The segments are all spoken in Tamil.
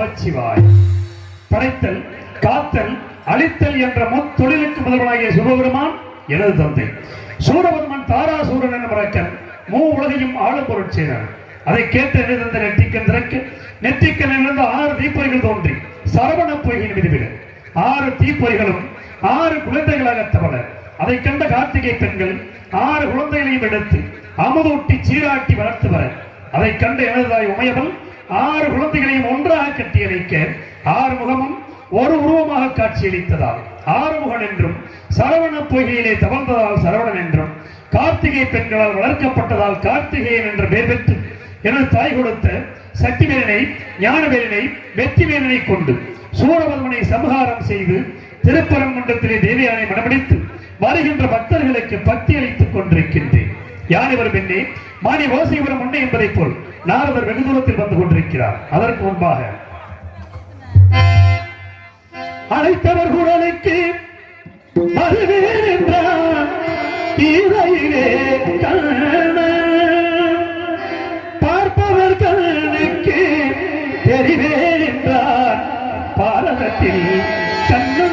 நமச்சிவாய். படைத்தல், காத்தல், அழித்தல் என்ற முத்தொழிலுக்கு முதல்வனாகிய சிவபெருமான் எனது தந்தை. சூரபன்மன் தாராசூரன் என்ற மரக்கன் மூ உலகையும் ஆளும் பொருட்செய்தான். அதை கேட்டு எழுந்த நெற்றிக்கன் திறக்க நெற்றிக்கனிலிருந்து 6 தீப்பொறிகள் தோன்றி சரவண பொய்கின் விதிவிட 6 தீப்பொறிகளும் 6 குழந்தைகளாக தவள அதை கண்ட கார்த்திகை பெண்கள் 6 குழந்தைகளையும் எடுத்து அமுதூட்டி சீராட்டி வளர்த்து வர அதை கண்ட எனதாய் உமையவன் 6 குழந்தைகளையும் ஒன்றாக கட்டி அணைக்க 6 முகமும் ஒரு உருவமாக காட்சியளித்ததால் ஆறுமுகன் என்றும் சரவண பொய்கையிலே தவழ்ந்ததால் சரவணன் என்றும் கார்த்திகை பெண்களால் வளர்க்கப்பட்டதால் கார்த்திகேயன் என்ற பெயர் பெற்று எனது தாய் கொடுத்த சக்திவேலனை ஞானவேலனை வெற்றிவேலனை கொண்டு சூரபன்மனை சம்ஹாரம் செய்து திருப்பரங்குன்றத்திலே தேவியானை மனமடித்து வருகின்ற பக்தர்களுக்கு பக்தி அளித்துக் கொண்டிருக்கின்றேன். யானைவர் பெண்ணே மாணி ஓசைவரம் உண்டை என்பதை போல் நாரதர் வெகு தூரத்தில் வந்து கொண்டிருக்கிறார். அதற்கு முன்பாக அழைத்தவர் குரலுக்கு வருவேன் என்றார் தீரையிலே பார்ப்பவர் கண்ணுக்கு தெரிவேன் என்றார் பாரதத்தில் கண்ணு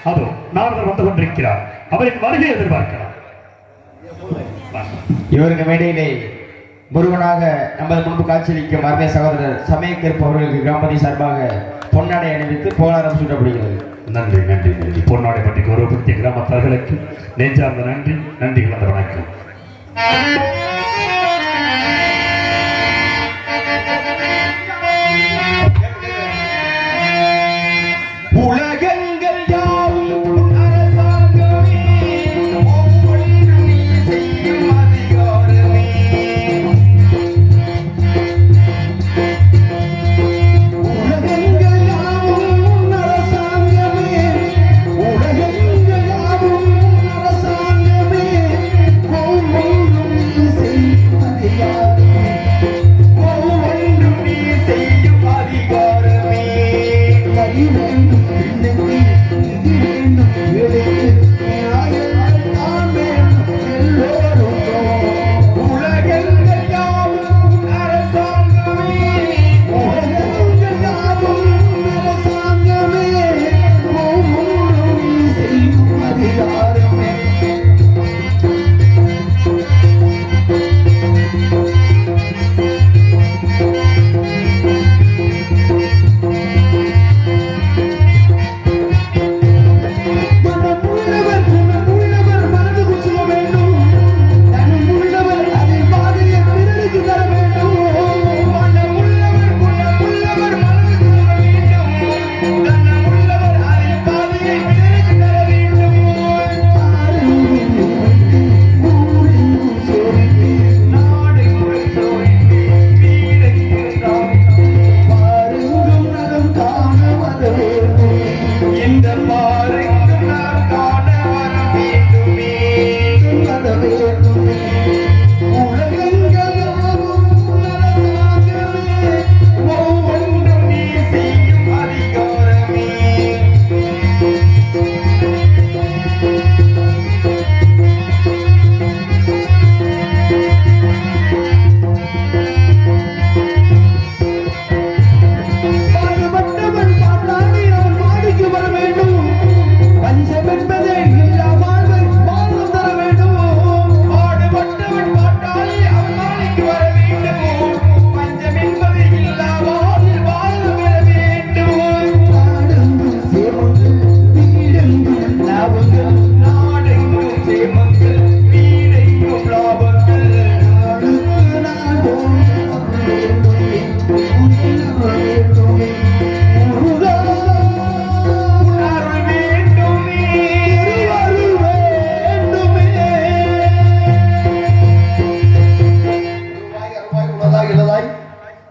Adoro. நாரதர் வந்து கொண்டிருக்கிறார். அவரின் வருகை எதிர்பார்க்கலாம். இவருக்கு மேடையிலே முருகனாக நமது முன்பு காட்சியளிக்கும் அருமை சகோதரர் சமயக்கருப்பு அவர்களுக்கு கிராமதி சார்பாக பொன்னாடை அணிவித்து போராடம் சூட்டப்படுகிறது. நன்றி நன்றி நன்றி. பொன்னாடை பற்றி கௌரவப்படுத்திய கிராமத்தார்களுக்கு நெஞ்சார்ந்த நன்றி. நன்றி கலந்த வணக்கம். உலகங்கள் யாவும் அரசாங்கமே, ஒவ்வொன்றும் நீ செய்யும் அதிகாரமே. உலகங்கள் யாவும் அரசாங்கமே, உலகங்கள் யாவும் அரசாங்கமே, ஒவ்வொன்றும் நீ செய்யும் அதிகாரமே, ஒவ்வொன்றும் நீ செய்யும் அதிகாரமே.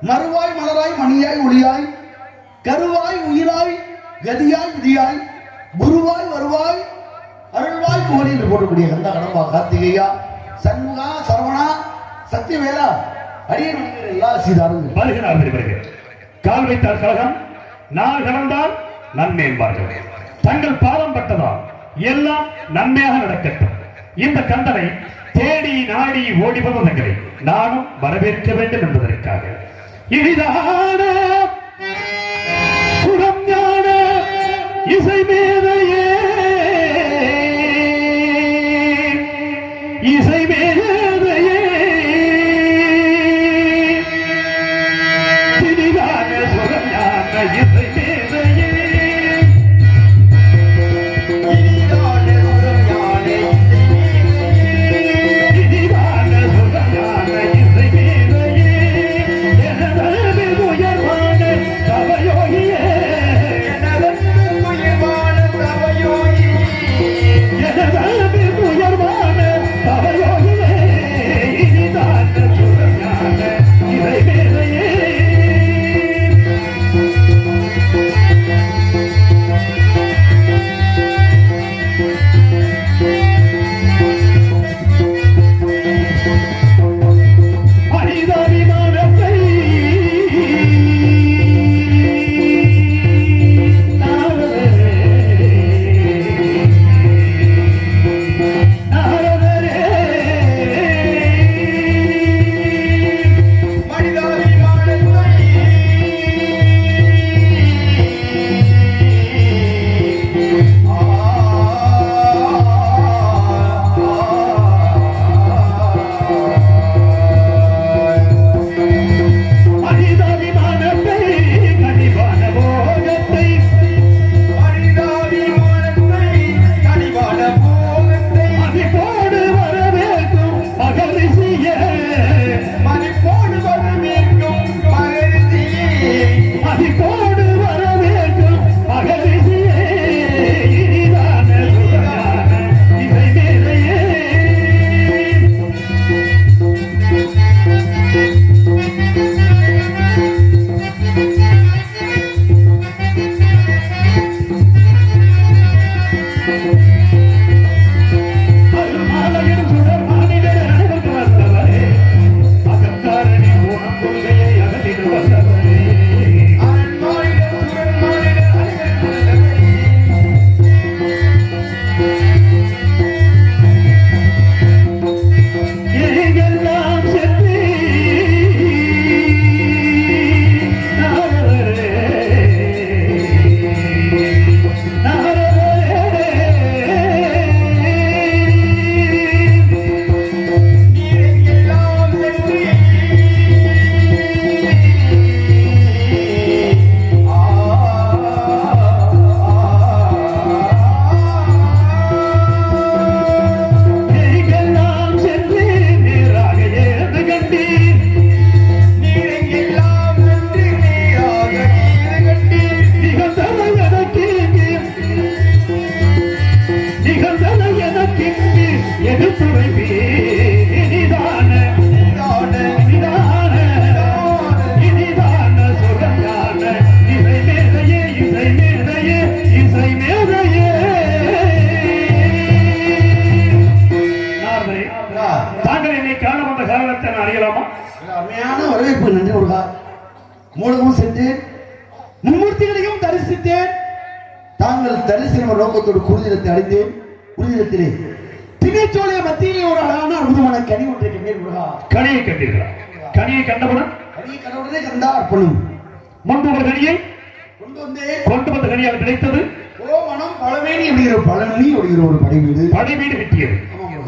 மறுவாய் மலராய் மணியாய் ஒளியாய் கருவாய் உயிராய் கதியாய் விதியாய் குருவாய் வருவாய் அருள்வாய் கோரி என்று போடக்கூடிய கந்த கடம்பா கார்த்திகையா சண்முகா சரவணா சத்தியவேலா அடியன் எல்லா சீதாரும் வருகிறார்கள். கால் வைத்தால் கழகம், நாள் கடந்தால் நன்மை என்பார்கள். தங்கள் பாதம் பட்டதால் எல்லாம் நன்மையாக நடக்கட்டும். இந்த கந்தனை தேடி நாடி ஓடி வந்தவர்களை நானும் வரவேற்க வேண்டும் என்பதற்காக இனிதான சுகம் ஞான இசை மேதையே, இசை மேதையே, இனிதான சுகம் ஞான இசை மேதையே, இனிதான சுகம் ஞான இனிதான சுகம் ஞான இசை மேதையே, எனது உயர்வான தவயோகியே, எனது உயர்வான மூலமும் சென்றேன், மும்மூர்த்திகளையும் தரிசித்தேன். தாங்கள் தரிசன நோக்கத்தோடு குருதினத்தை அடைந்தேன். குருதினத்திலே திணைச்சோலைய மத்தியிலே ஒரு அழகான அற்புதமான கனி ஒன்றை கண்டேன் முருகா. கனியை கண்டீர்களா? கனியை கண்டவுடன் கனியை கண்டவுடனே கண்டார் பொண்ணும் முன்பு ஒரு கனியை கொண்டு வந்த கனியால் கிடைத்தது மனம் பழமேனி அப்படிங்கிற பழனி அப்படிங்கிற ஒரு படைவீடு கிட்டியது.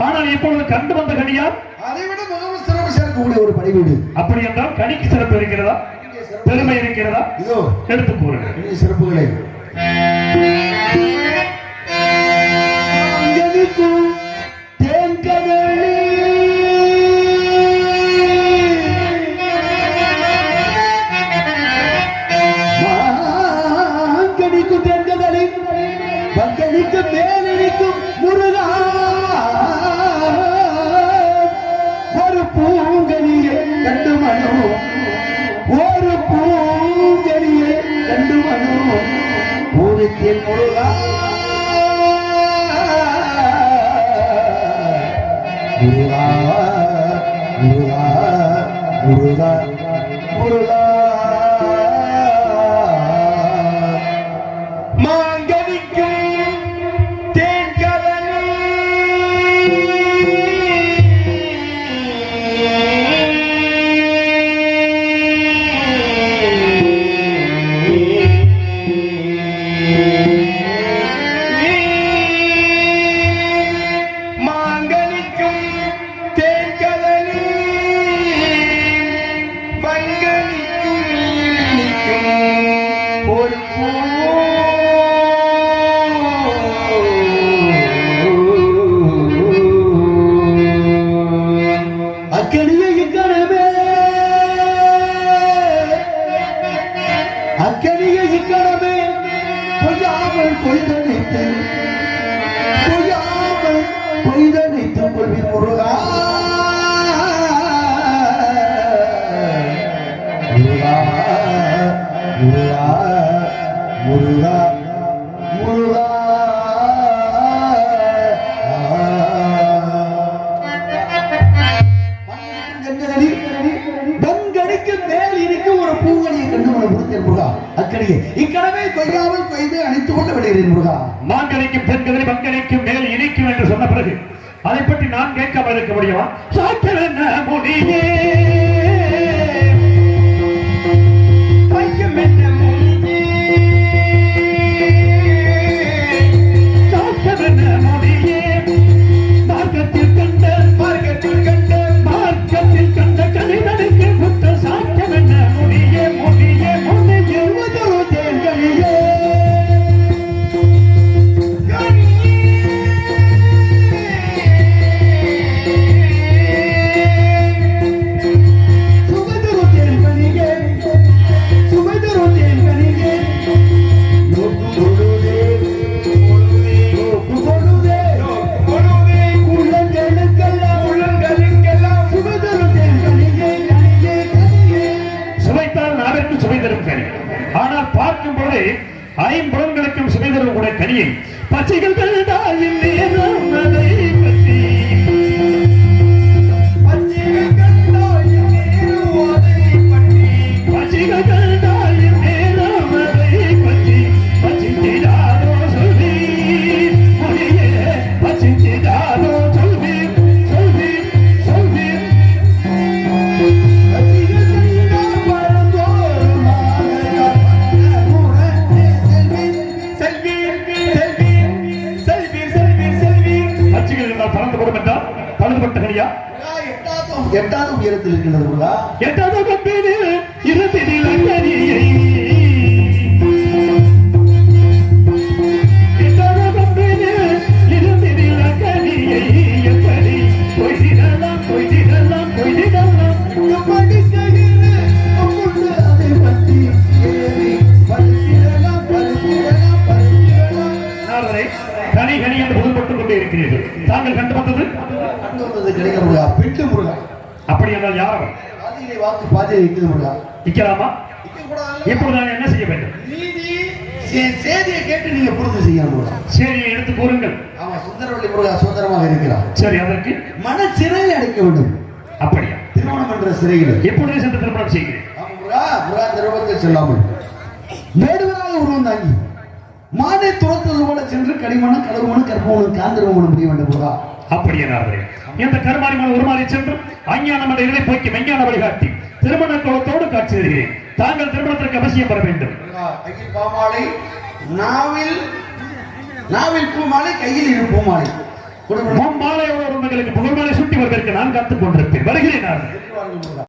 ஆனால் இப்பொழுது கண்டு வந்த கனியால் அதை விட மிகவும் சிறப்பு சேர்க்கக்கூடிய ஒரு படைவீடு. அப்படி என்றால் கனிக்கு சிறப்பு இருக்கிறதா, பெருமை இருக்கிறதா? இதோ எடுத்து கூறுங்கள் சிறப்புகளை. தேன்கடலி மாங்கனிக்கும் தென்கடலி பங்கனிக்கும் மேலனிக்கும் முருகா ஒரு பூங்கனியை கண்டு மனோ, ஒரு பூங்கனியை கண்டு மனோ பூரத்தில் முருகா முருகா முருகா முருகா முருகா மாங்கனிக்கும் தேன்கடலி முருகா முருகா முருகா முருகா முருகா பங்கடிக்கு மேல் இருக்கு ஒரு பூங்கனியை கண்டு கொடுத்தேன் முருகா. அக்கடியே இக்கடவை கொய்யாமல் கொய்து அணைத்துக் கொண்டு விடுகிறேன் முருகா. மாங்கனிக்கும் பெண்களை பங்கனிக்கும் மேல் இணைக்கும் என்று சொன்ன பிறகு அதை பற்றி நான் கேட்காம இருக்க முடியுமா? சாக்கிர முடியே மார்க்கத்தில் கண்ட கனிதனுக்கு புத்த சாக்கியம் என்ன முடியே முடியே முடியே தேர்கனியே ஆனால் பார்க்கும் பொழுது ஐம்புறங்களுக்கும் சுமைதரும் கூட கனியை பச்சைகள் கண்டால் நேரம் அதை பற்றி பச்சைகள் கண்டால் நேரம் அதை பற்றி பச்சிதாரோ சொல்லி மொழியே பச்சிதாரோ சொல்லி சொல்லி சொல்லி எட்டாவது உயரத்தில் இருக்கின்றது. எட்டாவது கம்பெனியில் இருந்ததில் அக்கறியை எட்டாவது கம்பெனியில் இருந்ததில் அக்கறியை எப்படி பொய்திடலாம் பொய்திடலாம் பொய்திடலாம் அதை பற்றி கனி கனி என்று புதுப்பட்டுக் கொண்டே இருக்கிறீர்கள். தாங்கள் கண்டு வந்தது கிடைக்க முருகா பிட்டு முருகா. அப்படி என்றால் யார் அவர்? வாக்கு பாதையை வைக்கிறது முருகா. நிக்கலாமா? இப்பொழுது நான் என்ன செய்ய வேண்டும்? நீதி சேதியை கேட்டு நீங்க பொறுத்து செய்யணும் முருகா. சேதியை எடுத்து கூறுங்கள். ஆமா, சுந்தரவள்ளி முருகா சுதந்திரமாக இருக்கிறார். சரி, அதற்கு மன சிறையை அடைக்க வேண்டும். அப்படியா? திருமணம் என்ற சிறையில் எப்பொழுது சென்று திருமணம் செய்கிறேன்? முருகா முருகா திருவத்தை சொல்லாமல் வேடுவராக உருவம் தாங்கி மானை துரத்துவது போல சென்று கடிமணம் கடவுமனும் கற்பவனும் காந்திரவனும் முடிய வேண்டும் முருகா. அப்படியே நாரதரே, இந்த கருமாரிமான உருமாறி சென்று அஞ்ஞானம் என்ற இலை போக்கி மெஞ்ஞான வழிகாட்டி திருமண கோலத்தோடு காட்சி தருகிறேன். தாங்கள் திருமணத்திற்கு அவசியம் பெற வேண்டும். கையில் பாமாலை, நாவில் பூமாலை, கையில் இரு பூமாலை. மாலையோடு உங்களுக்கு புகழ் மாலை சுட்டி வருவதற்கு நான் காத்துக் கொண்டிருப்பேன். வருகிறேன் நாரதரே.